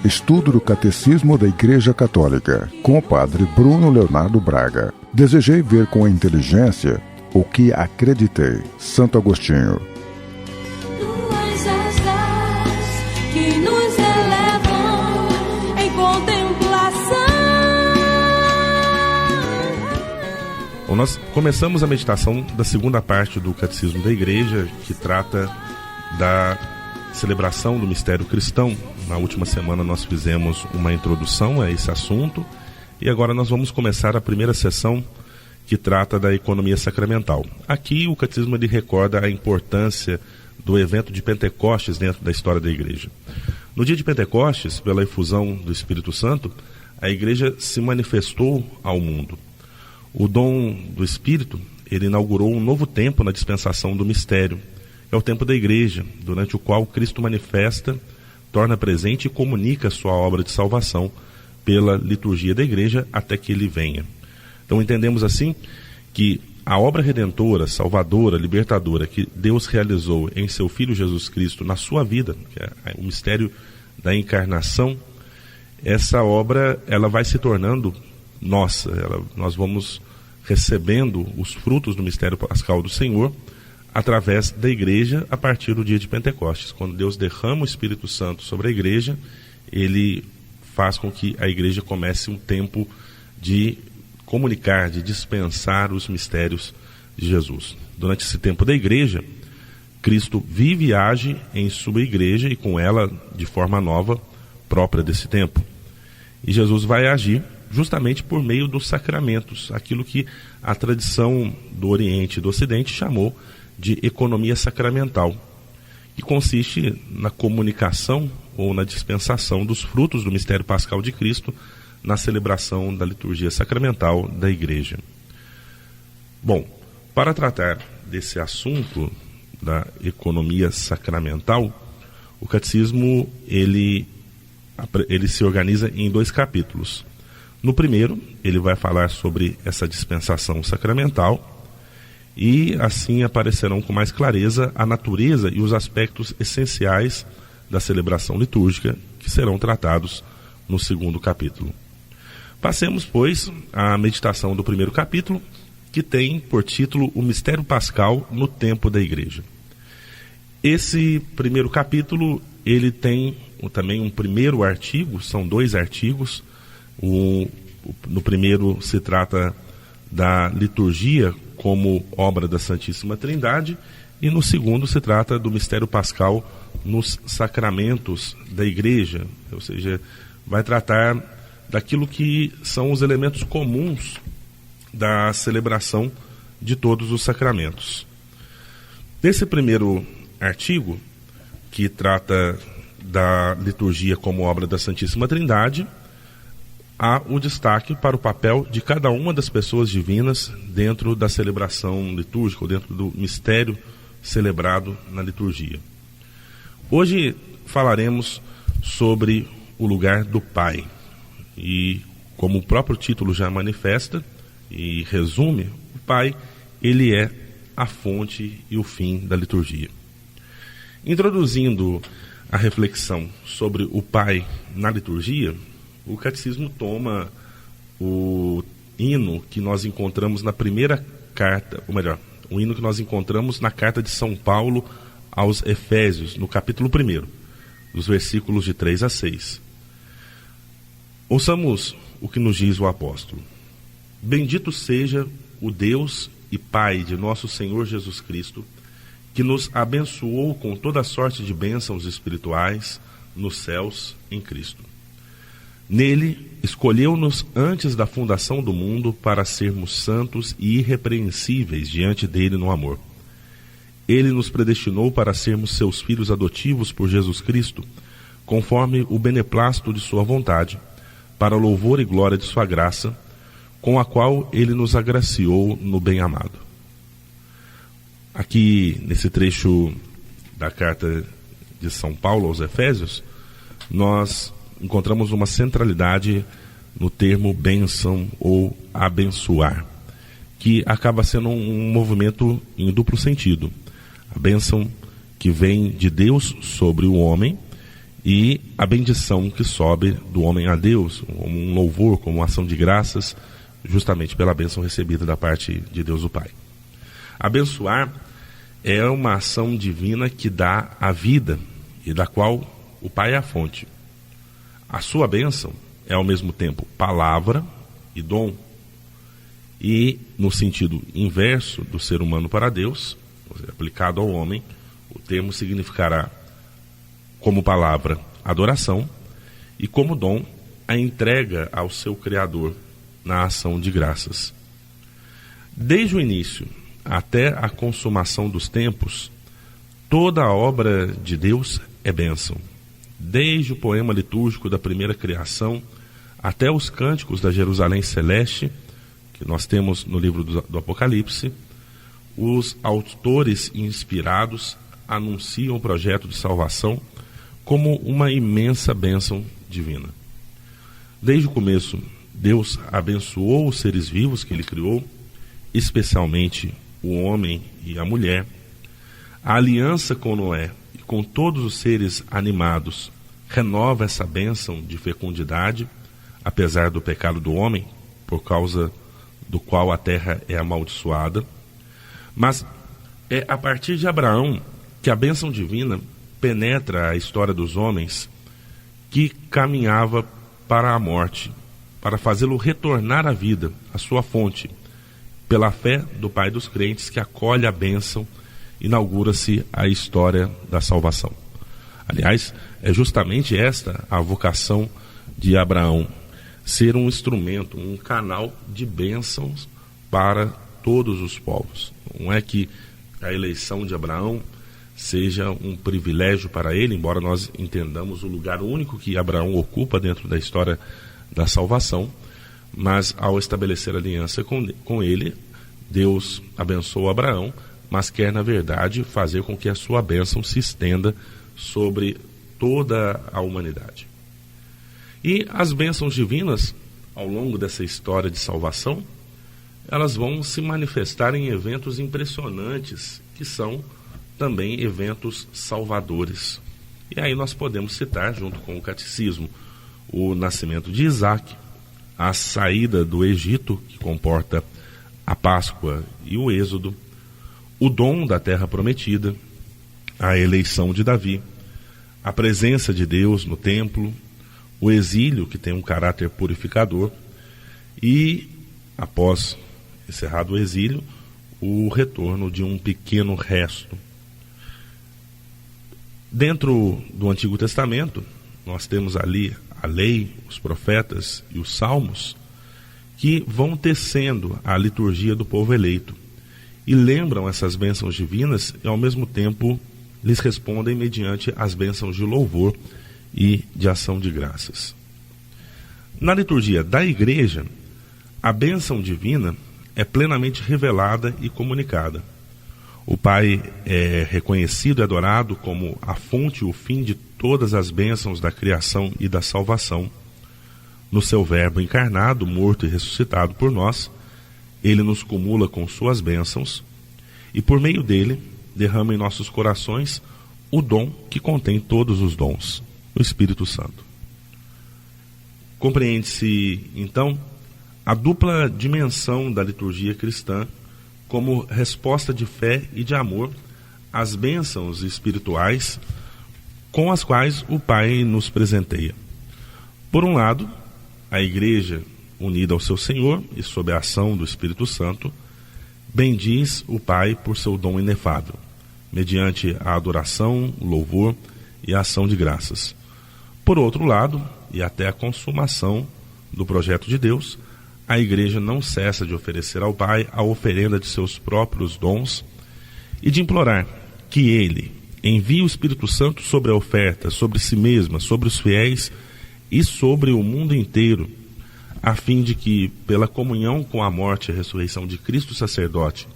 Estudo do Catecismo da Igreja Católica, com o Padre Bruno Leonardo Braga. Desejei ver com a inteligência o que acreditei. Santo Agostinho. Tuas asas que nos elevam em contemplação. Bom, nós começamos a meditação da segunda parte do Catecismo da Igreja, que trata da celebração do mistério cristão. Na última semana nós fizemos uma introdução a esse assunto e agora nós vamos começar a primeira sessão, que trata da economia sacramental. Aqui o Catecismo ele recorda a importância do evento de Pentecostes dentro da história da Igreja. No dia de Pentecostes, pela efusão do Espírito Santo, a Igreja se manifestou ao mundo. O dom do Espírito, ele inaugurou um novo tempo na dispensação do mistério. É o tempo da Igreja, durante o qual Cristo manifesta, torna presente e comunica sua obra de salvação pela liturgia da Igreja até que ele venha. Então entendemos assim que a obra redentora, salvadora, libertadora que Deus realizou em seu Filho Jesus Cristo na sua vida, que é o mistério da encarnação, essa obra ela vai se tornando nossa. Nós vamos recebendo os frutos do mistério pascal do Senhor através da Igreja a partir do dia de Pentecostes. Quando Deus derrama o Espírito Santo sobre a Igreja, ele faz com que a Igreja comece um tempo de comunicar, de dispensar os mistérios de Jesus. Durante esse tempo da Igreja, Cristo vive e age em sua Igreja e com ela de forma nova, própria desse tempo. E Jesus vai agir justamente por meio dos sacramentos, aquilo que a tradição do Oriente e do Ocidente chamou de economia sacramental, que consiste na comunicação ou na dispensação dos frutos do mistério pascal de Cristo na celebração da liturgia sacramental da Igreja. Bom, para tratar desse assunto da economia sacramental, o Catecismo ele se organiza em 2 capítulos. No primeiro, ele vai falar sobre essa dispensação sacramental e assim aparecerão com mais clareza a natureza e os aspectos essenciais da celebração litúrgica que serão tratados no segundo capítulo. Passemos, pois, à meditação do primeiro capítulo, que tem por título o Mistério Pascal no Tempo da Igreja. Esse primeiro capítulo, ele tem também um primeiro artigo, são 2 artigos. No primeiro se trata da liturgia como obra da Santíssima Trindade, e no segundo se trata do mistério pascal nos sacramentos da Igreja, ou seja, vai tratar daquilo que são os elementos comuns da celebração de todos os sacramentos. Nesse primeiro artigo, que trata da liturgia como obra da Santíssima Trindade, há o destaque para o papel de cada uma das pessoas divinas dentro da celebração litúrgica, ou dentro do mistério celebrado na liturgia. Hoje falaremos sobre o lugar do Pai. E como o próprio título já manifesta e resume, o Pai, ele é a fonte e o fim da liturgia. Introduzindo a reflexão sobre o Pai na liturgia, o Catecismo toma o hino que nós encontramos na primeira carta, ou melhor, o hino que nós encontramos na carta de São Paulo aos Efésios, no capítulo 1, dos versículos de 3 a 6. Ouçamos o que nos diz o apóstolo. Bendito seja o Deus e Pai de nosso Senhor Jesus Cristo, que nos abençoou com toda sorte de bênçãos espirituais nos céus em Cristo. Nele, escolheu-nos antes da fundação do mundo para sermos santos e irrepreensíveis diante dele no amor. Ele nos predestinou para sermos seus filhos adotivos por Jesus Cristo, conforme o beneplácito de sua vontade, para louvor e glória de sua graça, com a qual ele nos agraciou no bem-amado. Aqui, nesse trecho da carta de São Paulo aos Efésios, nós encontramos uma centralidade no termo bênção ou abençoar, que acaba sendo um movimento em duplo sentido. A bênção que vem de Deus sobre o homem e a bendição que sobe do homem a Deus, como um louvor, como uma ação de graças, justamente pela bênção recebida da parte de Deus o Pai. Abençoar é uma ação divina que dá a vida e da qual o Pai é a fonte. A sua bênção é ao mesmo tempo palavra e dom. E no sentido inverso do ser humano para Deus, aplicado ao homem, o termo significará como palavra adoração e como dom a entrega ao seu Criador na ação de graças. Desde o início até a consumação dos tempos, toda a obra de Deus é bênção. Desde o poema litúrgico da primeira criação até os cânticos da Jerusalém Celeste, que nós temos no livro do Apocalipse, os autores inspirados anunciam o projeto de salvação como uma imensa bênção divina. Desde o começo, Deus abençoou os seres vivos que Ele criou, especialmente o homem e a mulher. A aliança com Noé e com todos os seres animados renova essa bênção de fecundidade, apesar do pecado do homem, por causa do qual a terra é amaldiçoada. Mas é a partir de Abraão que a bênção divina penetra a história dos homens, que caminhava para a morte, para fazê-lo retornar à vida, à sua fonte. Pela fé do Pai dos crentes, que acolhe a bênção, inaugura-se a história da salvação. Aliás, é justamente esta a vocação de Abraão, ser um instrumento, um canal de bênçãos para todos os povos. Não é que a eleição de Abraão seja um privilégio para ele, embora nós entendamos o lugar único que Abraão ocupa dentro da história da salvação, mas ao estabelecer aliança com ele, Deus abençoa Abraão, mas quer, na verdade, fazer com que a sua bênção se estenda sobre toda a humanidade. E as bênçãos divinas, ao longo dessa história de salvação, elas vão se manifestar em eventos impressionantes, que são também eventos salvadores. E aí nós podemos citar, junto com o catecismo, o nascimento de Isaac, a saída do Egito, que comporta a Páscoa e o Êxodo, o dom da terra prometida, a eleição de Davi, a presença de Deus no templo, o exílio, que tem um caráter purificador, e, após encerrado o exílio, o retorno de um pequeno resto. Dentro do Antigo Testamento, nós temos ali a lei, os profetas e os salmos, que vão tecendo a liturgia do povo eleito e lembram essas bênçãos divinas e, ao mesmo tempo, lhes respondem mediante as bênçãos de louvor e de ação de graças. Na liturgia da Igreja, a bênção divina é plenamente revelada e comunicada. O Pai é reconhecido e adorado como a fonte e o fim de todas as bênçãos da criação e da salvação. No seu Verbo encarnado, morto e ressuscitado por nós, Ele nos cumula com suas bênçãos e, por meio dele, derrama em nossos corações o dom que contém todos os dons, o Espírito Santo. Compreende-se, então, a dupla dimensão da liturgia cristã como resposta de fé e de amor às bênçãos espirituais com as quais o Pai nos presenteia. Por um lado, a Igreja, unida ao seu Senhor e sob a ação do Espírito Santo, bendiz o Pai por seu dom inefável, mediante a adoração, o louvor e a ação de graças. Por outro lado, e até a consumação do projeto de Deus, a Igreja não cessa de oferecer ao Pai a oferenda de seus próprios dons e de implorar que Ele envie o Espírito Santo sobre a oferta, sobre si mesma, sobre os fiéis e sobre o mundo inteiro, a fim de que, pela comunhão com a morte e a ressurreição de Cristo sacerdote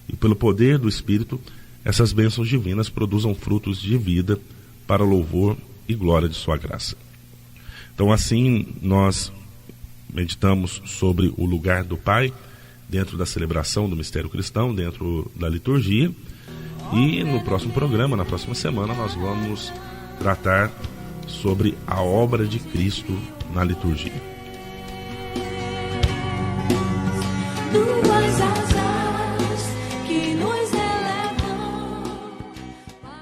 e pelo poder do Espírito, essas bênçãos divinas produzam frutos de vida para louvor e glória de sua graça. Então, assim, nós meditamos sobre o lugar do Pai dentro da celebração do mistério cristão, dentro da liturgia, e no próximo programa, na próxima semana, nós vamos tratar sobre a obra de Cristo na liturgia.